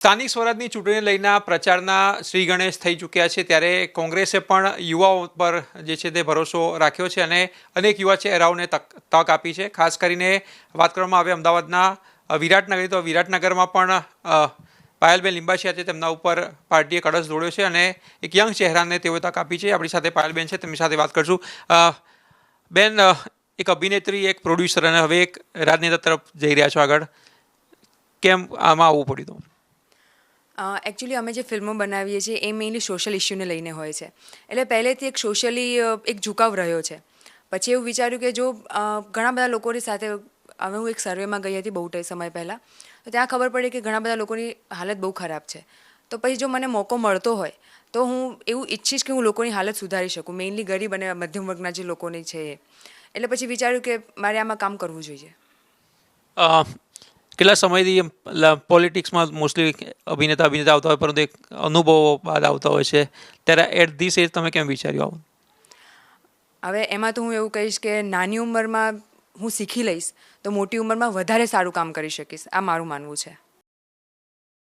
સ્થાનિક સ્વરાજની ચૂંટણીને લઈને પ્રચારના શ્રી ગણેશ થઈ ચૂક્યા છે ત્યારે કોંગ્રેસે પણ યુવાઓ પર જે છે તે ભરોસો રાખ્યો છે અને અનેક યુવા ચહેરાઓને તક આપી છે. ખાસ કરીને વાત કરવામાં આવે અમદાવાદના વિરાટનગર, તો વિરાટનગરમાં પણ પાયલબેન લિંબાચિયા છે, તેમના ઉપર પાર્ટીએ કળશ દોડ્યો છે અને એક યંગ ચહેરાને તેઓએ તક આપી છે. આપણી સાથે પાયલબેન છે, તેમની સાથે વાત કરશું. બેન, એક અભિનેત્રી, એક પ્રોડ્યુસર અને હવે એક રાજનેતા તરફ જઈ રહ્યા છો આગળ, કેમ આમાં આવવું પડ્યું? એકચ્યુઅલી અમે જે ફિલ્મો બનાવીએ છીએ એ મેઇનલી સોશિયલ ઇસ્યુને લઈને હોય છે, એટલે પહેલેથી એક સોશિયલી એક ઝુકાવ રહ્યો છે. પછી એવું વિચાર્યું કે જો ઘણા બધા લોકોની સાથે, હવે હું એક સર્વેમાં ગઈ હતી બહુ સમય પહેલાં, તો ત્યાં ખબર પડી કે ઘણા બધા લોકોની હાલત બહુ ખરાબ છે. તો પછી જો મને મોકો મળતો હોય તો હું એવું ઈચ્છીશ કે હું લોકોની હાલત સુધારી શકું, મેઇનલી ગરીબ અને મધ્યમ વર્ગના જે લોકોની છે એ. એટલે પછી વિચાર્યું કે મારે આમાં કામ કરવું જોઈએ. કેટલા સમયથી પોલિટિક્સમાં મોસ્ટલી અભિનેતા આવતા હોય, પરંતુ એક અનુભવો બાદ આવતા હોય છે, ત્યારે એટ ધીસ એજ તમે કેમ વિચાર્યું આવું? હવે એમાં તો હું એવું કહીશ કે નાની ઉંમરમાં હું શીખી લઈશ તો મોટી ઉંમરમાં વધારે સારું કામ કરી શકીશ, આ મારું માનવું છે.